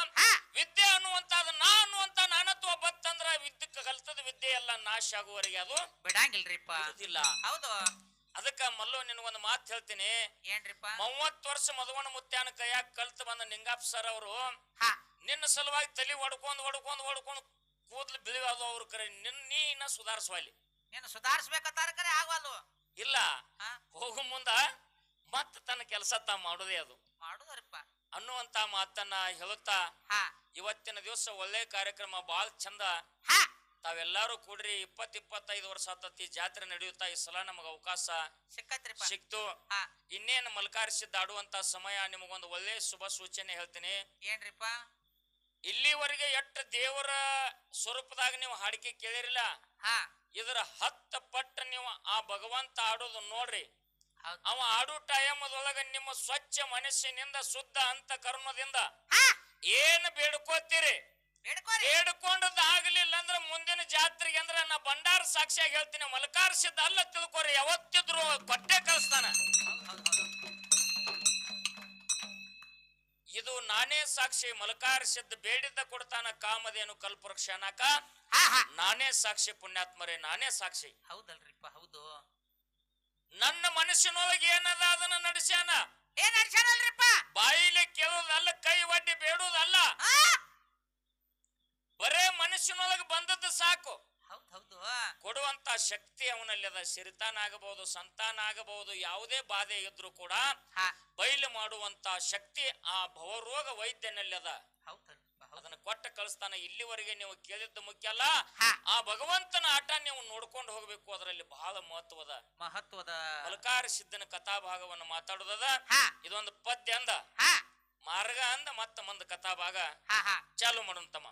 ವಿದ್ಯೆ ಅನ್ನುವಂತದ ನಾ ಅನ್ನುವಂತ ನಾನತ್ವ ಬತ್ತಂದ್ರ ವಿದ್ಯೆ ಕಲ್ತದ ವಿದ್ಯೆ ಎಲ್ಲ ನಾಶ ಆಗುವವರೆಗೆ ಅದು ಬಿಡಂಗಿಲ್ರಿಪ್ಪ. ಹೌದು. ಅದಕ್ಕ ಮಲ್ಲೋ ನಿನಗೊಂದು ಮಾತು ಹೇಳ್ತೀನಿ. ಏನ್ರಿಪ್ಪ? 30 ವರ್ಷ ಮಧುವಣ ಮುತ್ಯಾನ ಕೈಯಾಗ ಕಲ್ತ ಬಂದ ನಿಂಗಪ್ಪ ಸರ್ ಅವರು ನಿನ್ನ ಸಲುವಾಗಿ ತಲೆ ಹೊಡ್ಕೊಂಡ್ ಹೊಡ್ಕೊಂಡ್ ಹೊಡ್ಕೊಂಡ್ ಕೂದ್ಲು ಬಿಳಿವಾದ ಅವ್ರ ಕರೆ ನೀನ ಸುಧಾರಿಸುವಲ್ಲಿ. ನೀನು ಸುಧಾರಿಸ್ಬೇಕಂತಾರ ಕರೆ ಆಗವಲ್ಲು. ಇಲ್ಲ ಹೋಗು ಮುಂದ ಮತ್ತ ತನ್ನ ಕೆಲಸ ತಾ ಮಾಡುದೇ ಅದು ಮಾಡುದರಿಪ್ಪ. ಅನ್ನುವಂತ ಮಾತನ್ನ ಹೇಳುತ್ತಾ ಇವತ್ತಿನ ದಿವಸ ಒಳ್ಳೆ ಕಾರ್ಯಕ್ರಮ ಬಾಳ್ ಚಂದ. ತಾವೆಲ್ಲಾರು ಕೂಡ್ರಿ 20-25 ವರ್ಷ ಆತತಿ ಜಾತ್ರೆ ನಡೆಯುತ್ತಾ ಈ ಸಲ ನಮಗ ಅವಕಾಶ ಸಿಕ್ತು. ಇನ್ನೇನು ಮಲ್ಕಾರಿಸಿದ್ದ ಆಡುವಂತ ಸಮಯ ನಿಮಗೊಂದು ಒಳ್ಳೆ ಶುಭ ಸೂಚನೆ ಹೇಳ್ತೀನಿ. ಏನ್ರಿಪ್ಪ? ಇಲ್ಲಿವರೆಗೆ ಎಷ್ಟು ದೇವರ ಸ್ವರೂಪದಾಗ ನೀವು ಹಾಡಿಕೆ ಕೇಳಿರಿಲ್ಲ, ಇದರ 10 ಪಟ್ಟ ನೀವು ಆ ಭಗವಂತ ಆಡೋದು ನೋಡ್ರಿ. ಅವ ಆಡೋ ಟೈಮದೊಳಗ ನಿಮ್ಮ ಸ್ವಚ್ಛ ಮನಸ್ಸಿನಿಂದ ಶುದ್ಧ ಅಂತ ಕರ್ಮದಿಂದ ಏನ್ ಬೇಡ್ಕೋತೀರಿ, ಬೇಡ್ಕೊಂಡದ್ ಆಗ್ಲಿಲ್ಲ ಅಂದ್ರ ಮುಂದಿನ ಜಾತ್ರೆಗೆ ಅಂದ್ರ ನಾ ಭಂಡಾರ ಸಾಕ್ಷಿಯಾಗಿ ಹೇಳ್ತೀನಿ, ಮಲ್ಕಾರಿಸಿದ್ದ ಅಲ್ಲ ತಿಳ್ಕೊರಿ, ಯಾವತ್ತಿದ್ರು ಕೊಟ್ಟೆ ಕಳಿಸ್ತಾನ. ಇದು ನಾನೇ ಸಾಕ್ಷಿ. ಮಲ್ಕಾರಿಸಿದ್ದ ಬೇಡಿದ್ದ ಕೊಡ್ತಾನ ಕಾಮಧೇನು ಕಲ್ಪವೃಕ್ಷ ಅನ್ನಕ ನಾನೇ ಸಾಕ್ಷಿ. ಪುಣ್ಯಾತ್ಮರೇ, ನಾನೇ ಸಾಕ್ಷಿ. ಹೌದಲ್ರಿಪ್ಪ? ಹೌದು. ನನ್ನ ಮನಸ್ಸಿನೊಳಗೆ ಏನದ ಅದನ್ನ ನಡೆಸ್ಯಾನ. ಏನ್ ನಡೆಸ್ಯಾನಲ್ರಿಪ್ಪ? ಬಾಯಿಲೆ ಕೇಳೋದಲ್ಲ, ಕೈ ಒಡ್ಡಿ ಬೇಡುವುದಲ್ಲ, ಬರೇ ಮನಸ್ಸಿನೊಳಗೆ ಬಂದದ್ದು ಸಾಕು. ಹೌದು. ಕೊಡುವಂತ ಶಕ್ತಿ ಅವನಲ್ಲಿ ಅದ. ಸಿರಿತಾನ ಆಗಬಹುದು, ಸಂತಾನ ಆಗಬಹುದು, ಯಾವುದೇ ಬಾಧೆ ಇದ್ರು ಕೂಡ ಬಯಲು ಮಾಡುವಂತ ಶಕ್ತಿ ಆ ಭವರೋಗ ವೈದ್ಯನಲ್ಲಿ ಅದ. ಅದನ್ನ ಕೊಟ್ಟ ಕಳಿಸ್ತಾನ. ಇಲ್ಲಿವರೆಗೆ ನೀವು ಕೇಳಿದ್ದು ಮುಖ್ಯ ಅಲ್ಲ, ಆ ಭಗವಂತನ ಆಟ ನೀವು ನೋಡ್ಕೊಂಡು ಹೋಗ್ಬೇಕು. ಅದರಲ್ಲಿ ಬಹಳ ಮಹತ್ವದ ಮಲ್ಕಾರ ಸಿದ್ಧನ ಕಥಾಭಾಗವನ್ನು ಮಾತಾಡುದದ. ಇದೊಂದು ಪದ್ಯ ಅಂದ, ಮಾರ್ಗ ಅಂದ, ಮತ್ತ ಮಂದ ಕಥಾಭಾಗ ಚಾಲು ಮಾಡೋಂತಮ್ಮ.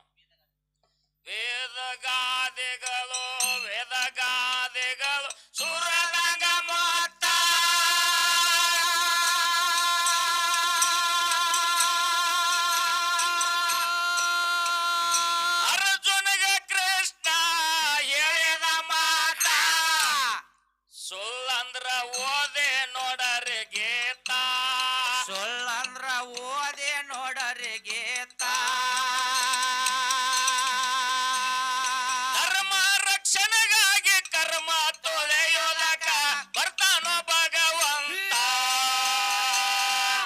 ವೇದಗಾದೆಗಳು ಸುರಗಂಗ ಮಾತ ಅರ್ಜುನಗ ಕೃಷ್ಣ ಹೇಳಿದ ಮಾತ ಸುಳ್ಳಂದ್ರ ಓದೆ ನೋಡರಿ ಗೀತ, ಸುಳ್ಳಂದ್ರ ಓದೆ ನೋಡರಿ ಗೀತ. ರಕ್ಷಣೆಗಾಗಿ ಕರ್ಮ ತೊಳೆಯೋದಕ ಬರ್ತಾನೋ ಭಗವಂತ.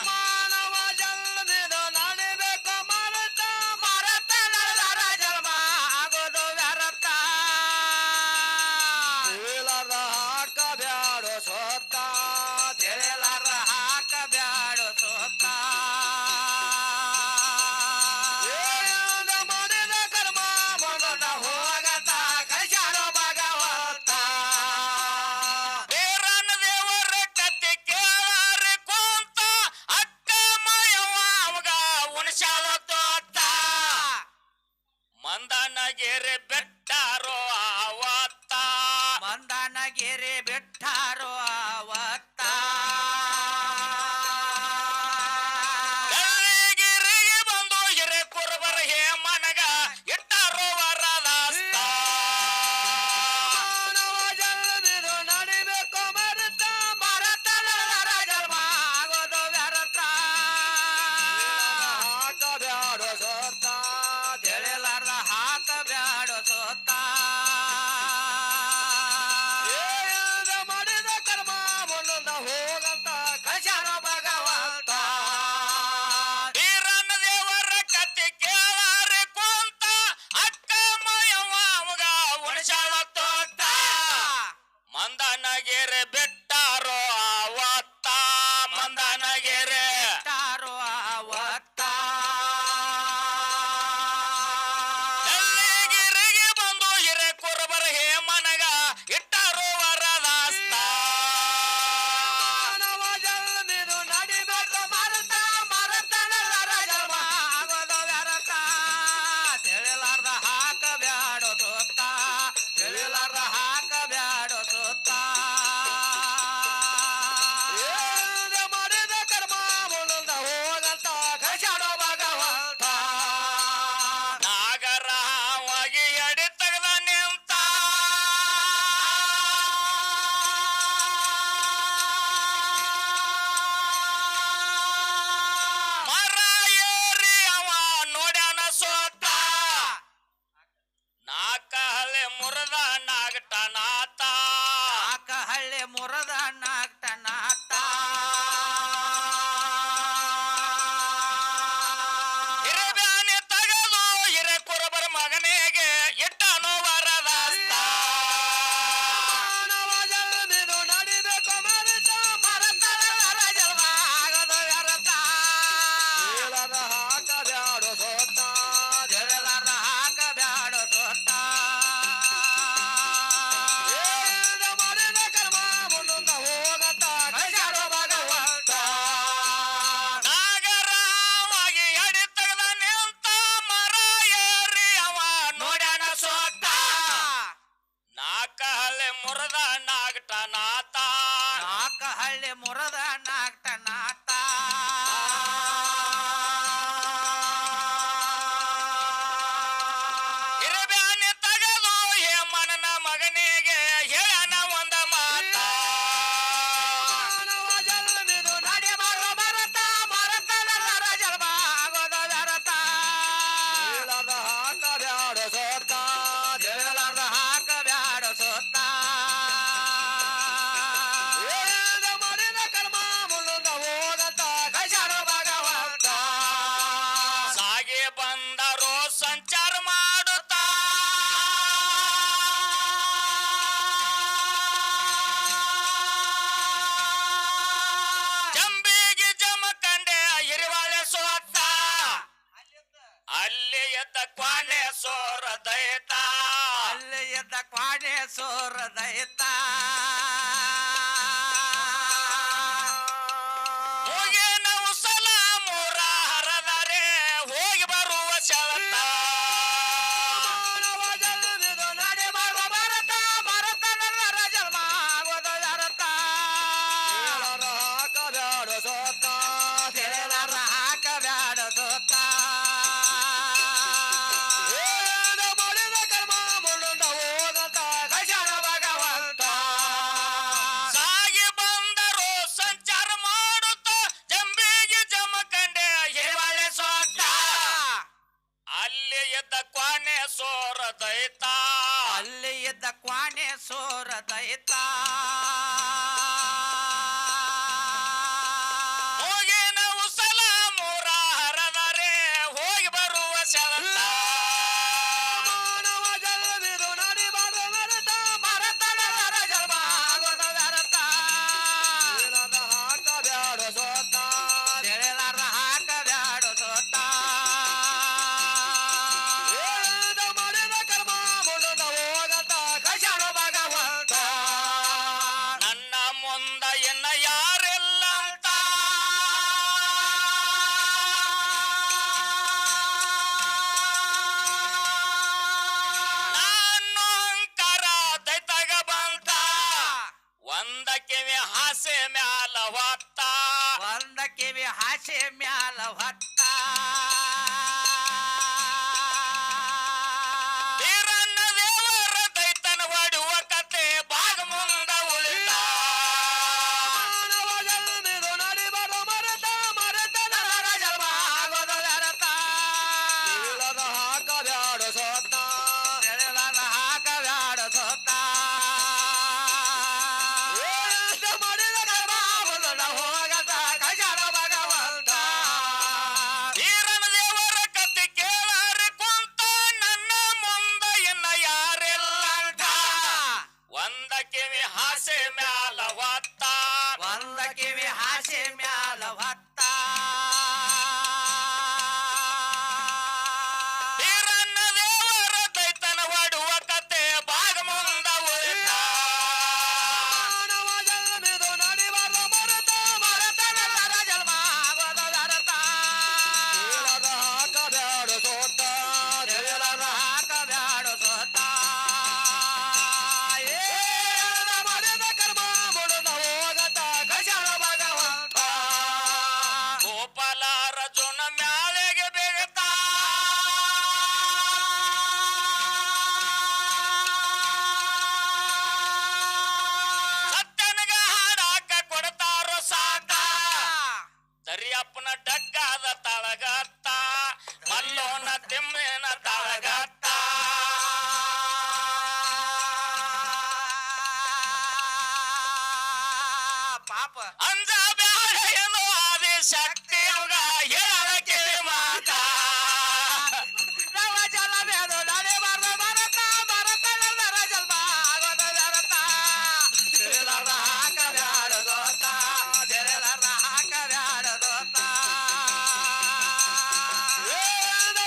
ಮಾನವ ಜನ್ಮದಿನ ನಡಿಬೇಕು ಮರತ, ಮರತ ನಡೆದರ ಜನ್ಮ ಆಗೋದು ವ್ಯರ್ಥ. ತಿಳಿಲಾರ ಹಾಕಬ್ಯಾಡೋ ಸೋತ, ತಿಳಿಲಾರ ಹಾಕಬ್ಯಾಡೋ ಸೋತ. ಮಾಡಿದ ಕರ್ಮ ಮಾಡೋಣ ಹೋಗತ ಕಳಿಸ್ಯಾನೋ ಭಗವಂತ. ಬೇರನ ದೇವರ ಕತೆ ಕೇಳಾರಿ ಕುಂತ ಅಕ್ಕ ಮಯವ ಅವಾಗ ಉಣಸಾಲ ತೋಟ. ಮಂದನಗೆರೆ ಬೆಟ್ಟಾರೋ ಆವತ್ತ, ಮಂದನಗಿರಿ ಬಿಟ್ಟಾರೋ ಆವತ್ತ. ಗಲ್ಲಿಗಿರಿಗೆ ಬಂದು ಹಿರೇ ಕುರುಬರ ಹೇಮನಗ ಇಟ್ಟಾರೋ ವರದಾಸ್ತ. ಮಾನವ ಜನ್ಮದಿನ ನಡಿಬೇಕು ಮರತ, ಮರತ ನಡೆದರ ಜನ್ಮ ಆಗೋದು ವ್ಯರ್ಥ. ಹಾಕಬ್ಯಾಡೋ ಸೋತ, ತಿಳಿಲಾರ ಹಾಕಬ್ಯಾಡೋ ಸೋತ. ಎದ್ದ ಕ್ವಾಣೆ ಸೋರ ದೈತ ಅಲ್ಲಿ ಎದ್ದ ಕ್ವಾಣೆ ಸೋರ ದೈತ ಹೋಗಿ ನಾವು ಸಲ ಮೂರ ಹರದರೆ ಹೋಗಿ ಬರುವ ಶರತ ನಡೆ ಮಾಡುವ ಭರತ ಭರತ ನನ್ನ ಜನ್ಮ ಆಗೋದ ವ್ಯರ್ಥ ಹಾಕಬ್ಯಾಡ ಸೋತ ತಿಳಿಲಾರ ಹಾಕಬ್ಯಾಡ ಸೋತ ಮಾಡಿದ ಕರ್ಮ ಮುಂದ ಹೋಗಂತ ಕಶಾಣ ಭಗವಂತ ಸಾಗಿ ಬಂದರು ಸಂಚಾರ ಮಾಡುತ್ತ ಜಂಬಿಗೆ ಜಮಕಂಡೆ ಹಿವಾಳೆ ಸೋತ ಅಲ್ಲಿ ಎದ್ದ ಕ್ವಾಣೆ ಸೋರ ದೈತ ಅಲ್ಲಿ ಎದ್ದ ಕ್ವಾಣೆ ಸೋರ ದೈತ ಹೋಗಿ ನಾವು ಸಲ ಮೂರ ಹರದರೆ ಹೋಗಿ ಬರುವ ಶರತ ಮಾನವ ಜನ್ಮವಿದು ನಡಿಬಾರ್ದು ವ್ಯರ್ಥ ಭರತ ನನ್ನ ಜನ್ಮ ಆಗೋದ ವ್ಯರ್ಥ ಹಾಕಬ್ಯಾಡ ಸೋತ ತಿಳಿಲಾರ ಹಾಕಬ್ಯಾಡ ಸೋತ ಮಾಡಿದ ಕರ್ಮ ಮುಂದ ಹೋಗಂತ ಕಶಾಣ ಭಗವಂತ ನನ್ನ ಮುಂದ ಎನ್ನ ಯಾರೆಲ್ಲ ಅಂತ ನಾನು ಅಂಕಾರ ದೈತಗ ಬಂತ ಒಂದ ಕಿವಿ ಹಾಸೆ ಮ್ಯಾಲ ಹೊತ್ತ ಒಂದ ಕಿವಿ ಹಾಸೆ ಮ್ಯಾಲ ಹೊತ್ತ ವೀರಣ್ಣ ದೇವರ ದೈತನ ಹೊಡುವ ಕತೆ ಬಾಗ ಮುಂದ ಉಳಿತ ಮಾನವ ಜನ್ಮವಿದು ನಡಿಬಾರ್ದು ಮರೆತ ಮರೆತ ನನ್ನ ಜನ್ಮ ಆಗೋದ ವ್ಯರ್ಥ ಹಾಕಬ್ಯಾಡ ಸೋತ ತಿಳಿಲಾರ ಹಾಕಬ್ಯಾಡ ಸೋತ ಮಾಡಿದ ಕರ್ಮ ಮುಂದ ಹೋಗಂತ ಕಶಾಣ ಭಗವಂತ ವೀರಣ್ಣ ದೇವರ ಕತೆ ಕೇಳಾರಿ ಕುಂತ ನನ್ನ ಮುಂದ ಇನ್ನ ಯಾರೆಲ್ಲ ಅಂತ ಒಂದ ಕಿವಿ ಹಾಸೆ ಮ್ಯಾಲ ಹೊತ್ತ ಒಂದ ಕಿವಿ ಹಾಸೆ ಮ್ಯಾಲ ಹೊತ್ತ ವೀರಣ್ಣ ದೇವರ ದೈತನ ಹೊಡುವ ಕತೆ ಬಾಗ ಮುಂದ ಉಳಿತ ಮಾನವ ಜನ್ಮವಿದು ನಡಿಬಾರ್ದು ಮರೆತ ಮರೆತ ನನ್ನ ಜನ್ಮ ಆಗೋದ ವ್ಯರ್ಥ ಹಾಕಬ್ಯಾಡ ಸೋತ ತಿಳಿಲಾರ ಹಾಕಬ್ಯಾಡ ಸೋತ ಮಾಡಿದ ಕರ್ಮ ಮುಂದ ಹೋಗಂತ ಕಶಾಣ ಭಗವಂತ ಗೋಪಾಲ ರಜುನ ಮ್ಯಾಲೆಗೆ ಬೇಗತ ಸತ್ಯನಗ ಹಾಡಾಕ ಕೊಡ್ತಾರೋ ಸಾಕ ದರಿಯಪ್ಪನ ಡಗ್ಗಾದ ತಳಗತ್ತ ಮಲ್ಲೋನ ತಿಮ್ಮಿನ ತಳಗತ್ತ ಪಾಪ ಅಂಜ ಬ್ಯಾಡ ಏನು ಆದಿ ಶಕ್ತಿ ಅವಾಗ ಹೇಳಕ್ಕೆ ಮಾತ ನವ ಜಲವೇದು ನಡಿಬಾರ್ದು ಭರತ ಭರತ ನನ್ನ ಜನ್ಮ ಆಗೋದ ವ್ಯರ್ಥ ತಿಳಿಲಾರ ಹಾಕಬ್ಯಾಡ ಸೋತ ತಿಳಿಲಾರ ಹಾಕಬ್ಯಾಡ ಸೋತ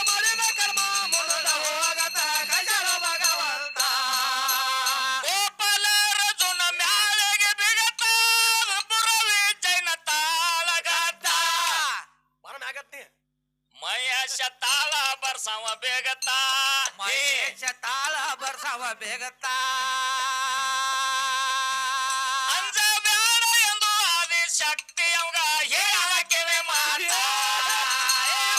ಮಾಡಿದ ಕರ್ಮ ಮುಂದ ಹೋಗಂತ ಕಶಾಣ ಭಗವಂತ ಗೋಪಾಲ ರಜುನ ಮ್ಯಾಲೆಗೆ ಬಿಗತ ಪುರವಿ ಜೈನ ತಾಳಗತ್ತ ಮಹೇಶ ತಾಳ ಬರ್ಸವ ಬೇಗತ ಮಹೇಶ ತಾಳ ಬರ್ಸವ ಬೇಗತ್ತ ಅಂಜ ಬ್ಯಾಡ ಎಂದು ಆದಿ ಶಕ್ತಿ ಅವಾಗ ಹೇಳಕ್ಕೆ ಮಾತ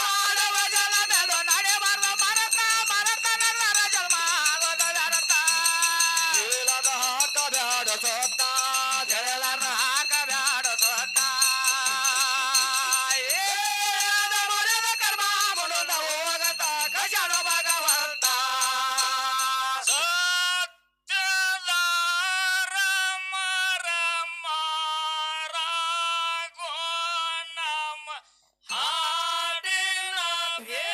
ಮಾನವ ಜಲವೇದು ನಡಿಬಾರ್ದು ಭರತ ಭರತ ನನ್ನ ಜನ್ಮ ಆಗೋದ ವ್ಯರ್ಥ ಹಾಕಬ್ಯಾಡ ಸೋತ ತಿಳಿಲಾರ ಹಾಕಬ್ಯಾಡ ಸೋತ ಮಾಡಿದ ಕರ್ಮ ಮುಂದ ಹೋಗಂತ ಕಶಾಣ ಭಗವಂತ ಸತ್ಯದ ರಮ ರಮ ರಾಘೋ ನಮ ಹಾಡಿನ ಭೇ